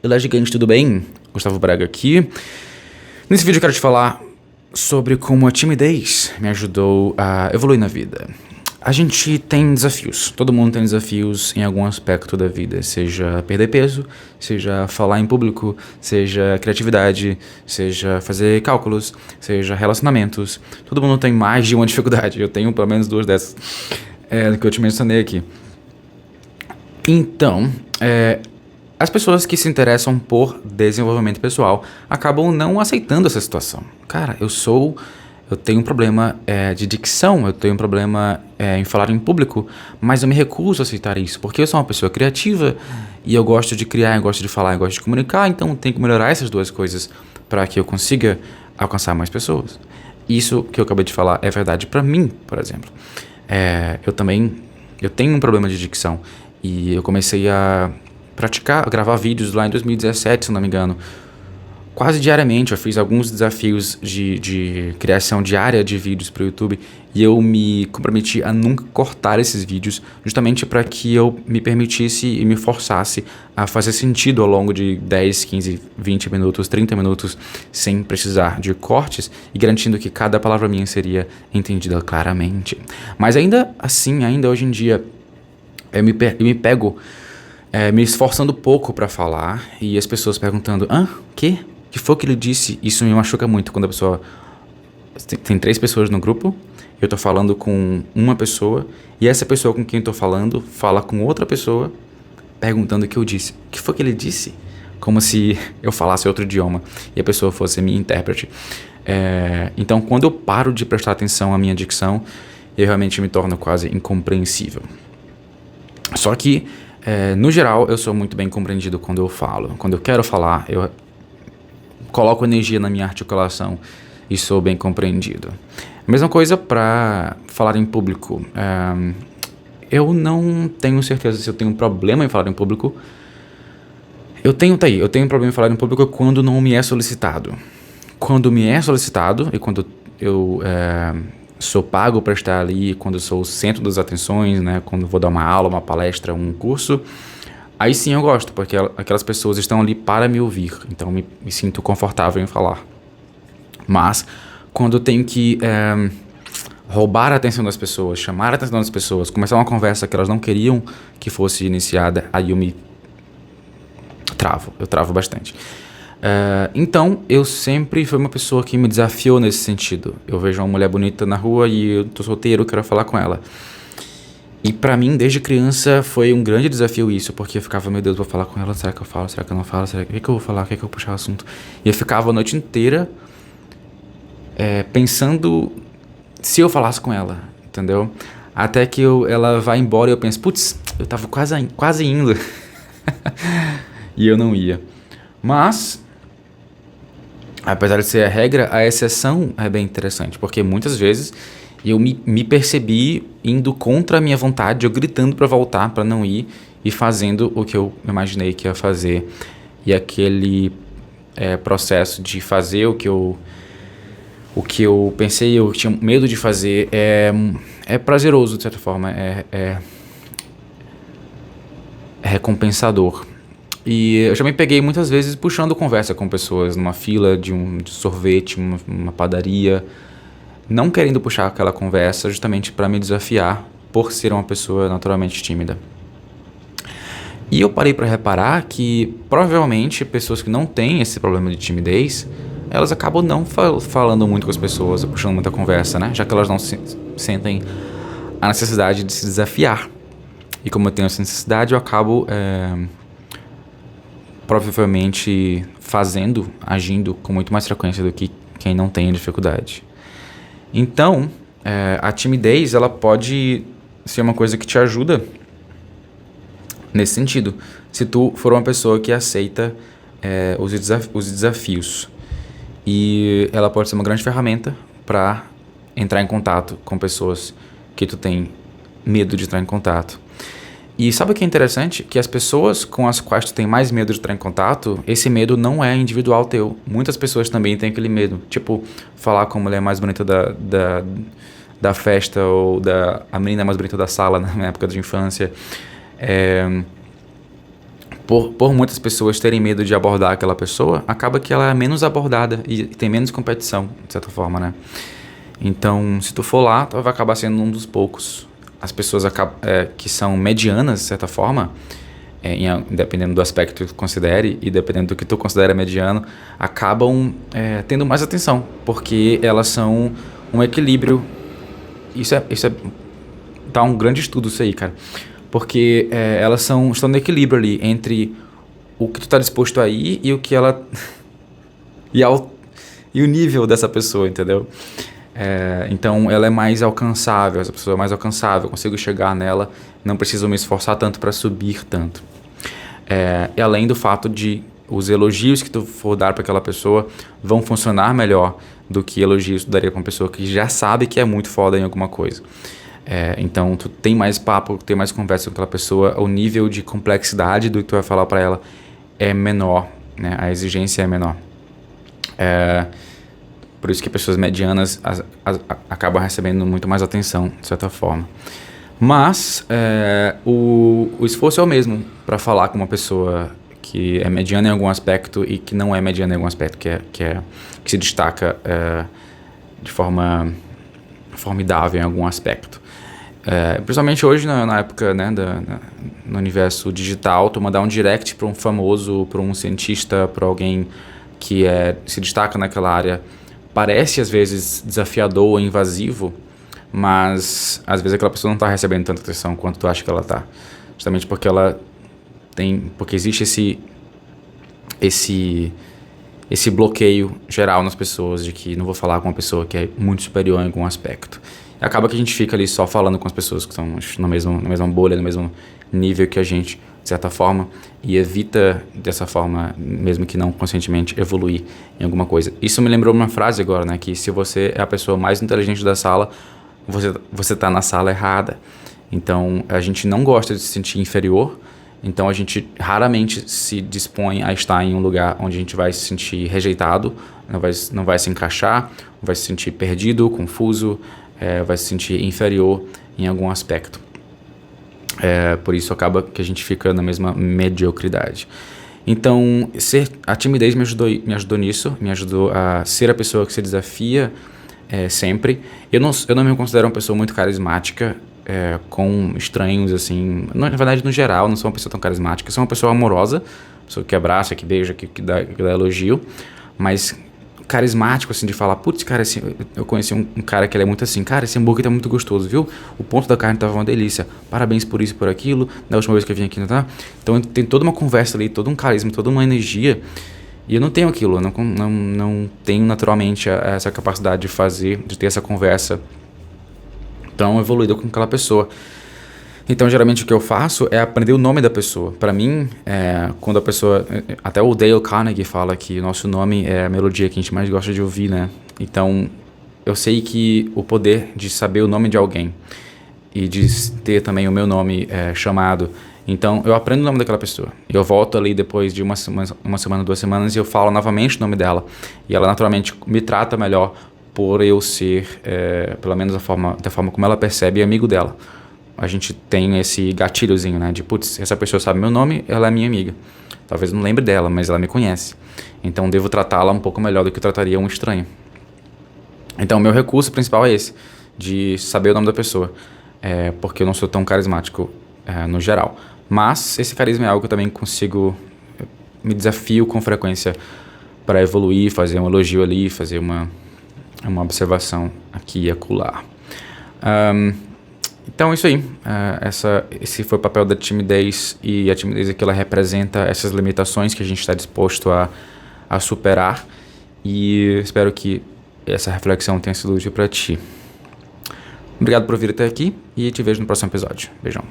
Olá, gigante, tudo bem? Gustavo Braga aqui. Nesse vídeo eu quero te falar sobre como a timidez me ajudou a evoluir na vida. A gente tem desafios, todo mundo tem desafios em algum aspecto da vida, seja perder peso, seja falar em público, seja criatividade, seja fazer cálculos, seja relacionamentos. Todo mundo tem mais de uma dificuldade, eu tenho pelo menos duas dessas, que eu te mencionei aqui. Então, as pessoas que se interessam por desenvolvimento pessoal acabam não aceitando essa situação. Cara, eu tenho um problema de dicção, eu tenho um problema em falar em público, mas eu me recuso a aceitar isso, porque eu sou uma pessoa criativa e eu gosto de criar, eu gosto de falar, eu gosto de comunicar, então tenho que melhorar essas duas coisas para que eu consiga alcançar mais pessoas. Isso que eu acabei de falar é verdade para mim, por exemplo. Eu tenho um problema de dicção e eu comecei a gravar vídeos lá em 2017, se não me engano. Quase diariamente eu fiz alguns desafios de criação diária de vídeos para o YouTube e eu me comprometi a nunca cortar esses vídeos, justamente para que eu me permitisse e me forçasse a fazer sentido ao longo de 10, 15, 20 minutos, 30 minutos, sem precisar de cortes e garantindo que cada palavra minha seria entendida claramente. Mas ainda assim, ainda hoje em dia, eu me pego me esforçando pouco para falar e as pessoas perguntando: quê? O que foi que ele disse? Isso me machuca muito quando a pessoa... Tem 3 pessoas no grupo, eu tô falando com uma pessoa e essa pessoa com quem eu tô falando fala com outra pessoa perguntando o que eu disse. O que foi que ele disse? Como se eu falasse outro idioma e a pessoa fosse minha intérprete. Então, quando eu paro de prestar atenção à minha dicção, eu realmente me torno quase incompreensível. Só que, no geral, eu sou muito bem compreendido quando eu falo. Quando eu quero falar, eu coloco energia na minha articulação e sou bem compreendido. A mesma coisa para falar em público. Eu não tenho certeza se eu tenho um problema em falar em público. Eu tenho um problema em falar em público quando não me é solicitado. Quando me é solicitado e quando eu sou pago para estar ali, quando eu sou o centro das atenções, né, quando vou dar uma aula, uma palestra, um curso, aí sim eu gosto, porque aquelas pessoas estão ali para me ouvir, então me sinto confortável em falar. Mas quando eu tenho que roubar a atenção das pessoas, chamar a atenção das pessoas, começar uma conversa que elas não queriam que fosse iniciada, aí eu travo bastante. Então, eu sempre fui uma pessoa que me desafiou nesse sentido. Eu vejo uma mulher bonita na rua e eu tô solteiro, quero falar com ela. E pra mim, desde criança, foi um grande desafio isso, porque eu ficava, meu Deus, vou falar com ela, será que eu falo, será que eu não falo, o que eu vou falar, o que eu vou puxar o assunto? E eu ficava a noite inteira pensando se eu falasse com ela, entendeu? Até que ela vai embora e eu penso, putz, eu tava quase indo. E eu não ia. Mas, apesar de ser a regra, a exceção é bem interessante, porque muitas vezes eu me percebi indo contra a minha vontade, eu gritando para voltar, para não ir, e fazendo o que eu imaginei que ia fazer. E aquele processo de fazer o que eu pensei, eu tinha medo de fazer, é prazeroso de certa forma, é recompensador. E eu já me peguei muitas vezes puxando conversa com pessoas numa fila de sorvete, uma padaria, não querendo puxar aquela conversa justamente para me desafiar por ser uma pessoa naturalmente tímida. E eu parei para reparar que provavelmente pessoas que não têm esse problema de timidez, elas acabam não falando muito com as pessoas, puxando muita conversa, né? Já que elas não sentem a necessidade de se desafiar. E como eu tenho essa necessidade, eu acabo provavelmente agindo com muito mais frequência do que quem não tem dificuldade. Então, a timidez, ela pode ser uma coisa que te ajuda nesse sentido, se tu for uma pessoa que aceita os desafios. E ela pode ser uma grande ferramenta para entrar em contato com pessoas que tu tem medo de entrar em contato. E sabe o que é interessante? Que as pessoas com as quais tu tem mais medo de entrar em contato, esse medo não é individual teu. Muitas pessoas também têm aquele medo. Tipo, falar com a mulher mais bonita da festa ou a menina mais bonita da sala na minha época de infância. por muitas pessoas terem medo de abordar aquela pessoa, acaba que ela é menos abordada e tem menos competição, de certa forma, né? Então, se tu for lá, tu vai acabar sendo um dos poucos. As pessoas que são medianas, de certa forma, dependendo do aspecto que tu considere e dependendo do que tu considera mediano, acabam tendo mais atenção, porque elas são um equilíbrio. Tá um grande estudo isso aí, cara. Porque elas estão no equilíbrio ali entre o que tu tá disposto a ir e o que ela... e o nível dessa pessoa, entendeu? Então ela é mais alcançável, essa pessoa é mais alcançável, eu consigo chegar nela, não preciso me esforçar tanto para subir tanto. E além do fato de os elogios que tu for dar para aquela pessoa vão funcionar melhor do que elogios que tu daria para uma pessoa que já sabe que é muito foda em alguma coisa. Então tu tem mais papo, tem mais conversa com aquela pessoa, o nível de complexidade do que tu vai falar para ela é menor, né? A exigência é menor. Por isso que pessoas medianas acabam recebendo muito mais atenção, de certa forma. Mas o esforço é o mesmo para falar com uma pessoa que é mediana em algum aspecto e que não é mediana em algum aspecto, que se destaca de forma formidável em algum aspecto. Principalmente hoje, na época, né, no universo digital, tu mandar um direct para um famoso, para um cientista, para alguém que se destaca naquela área, parece às vezes desafiador ou invasivo, mas às vezes aquela pessoa não está recebendo tanta atenção quanto tu acha que ela está. Justamente porque porque existe esse bloqueio geral nas pessoas de que não vou falar com uma pessoa que é muito superior em algum aspecto. E acaba que a gente fica ali só falando com as pessoas que estão na mesma bolha, no mesmo nível que a gente, de certa forma, e evita dessa forma, mesmo que não conscientemente, evoluir em alguma coisa. Isso me lembrou uma frase agora, né, que se você é a pessoa mais inteligente da sala, você está na sala errada. Então a gente não gosta de se sentir inferior, então a gente raramente se dispõe a estar em um lugar onde a gente vai se sentir rejeitado, não vai se encaixar, vai se sentir perdido, confuso, vai se sentir inferior em algum aspecto. Por isso acaba que a gente fica na mesma mediocridade. Então a timidez me ajudou nisso, me ajudou a ser a pessoa que se desafia sempre. Eu não me considero uma pessoa muito carismática com estranhos, assim. Na verdade, no geral, não sou uma pessoa tão carismática. Sou uma pessoa amorosa, pessoa que abraça, que beija, que dá elogio. Mas carismático, assim, de falar, putz, cara, assim, eu conheci um cara que ele é muito assim, cara, esse hambúrguer tá muito gostoso, viu? O ponto da carne tava uma delícia. Parabéns por isso, por aquilo. Da última vez que eu vim aqui, tá? Então tem toda uma conversa ali, todo um carisma, toda uma energia. E eu não tenho aquilo, eu não tenho naturalmente essa capacidade de ter essa conversa tão evoluída com aquela pessoa. Então, geralmente, o que eu faço é aprender o nome da pessoa. Para mim, quando a pessoa... Até o Dale Carnegie fala que o nosso nome é a melodia que a gente mais gosta de ouvir, né? Então, eu sei que o poder de saber o nome de alguém e de ter também o meu nome chamado... Então, eu aprendo o nome daquela pessoa. Eu volto ali depois de uma semana, 2 semanas, e eu falo novamente o nome dela. E ela, naturalmente, me trata melhor por eu ser, pelo menos da forma como ela percebe, amigo dela. A gente tem esse gatilhozinho, né? De, putz, essa pessoa sabe meu nome, ela é minha amiga. Talvez eu não lembre dela, mas ela me conhece. Então, devo tratá-la um pouco melhor do que eu trataria um estranho. Então, o meu recurso principal é esse, de saber o nome da pessoa. Porque eu não sou tão carismático no geral. Mas esse carisma é algo que eu também consigo, me desafio com frequência para evoluir, fazer um elogio ali, fazer uma observação aqui e acolá. Então é isso aí, esse foi o papel da timidez, e a timidez aqui ela representa essas limitações que a gente está disposto a superar, e espero que essa reflexão tenha sido útil para ti. Obrigado por vir até aqui e te vejo no próximo episódio. Beijão.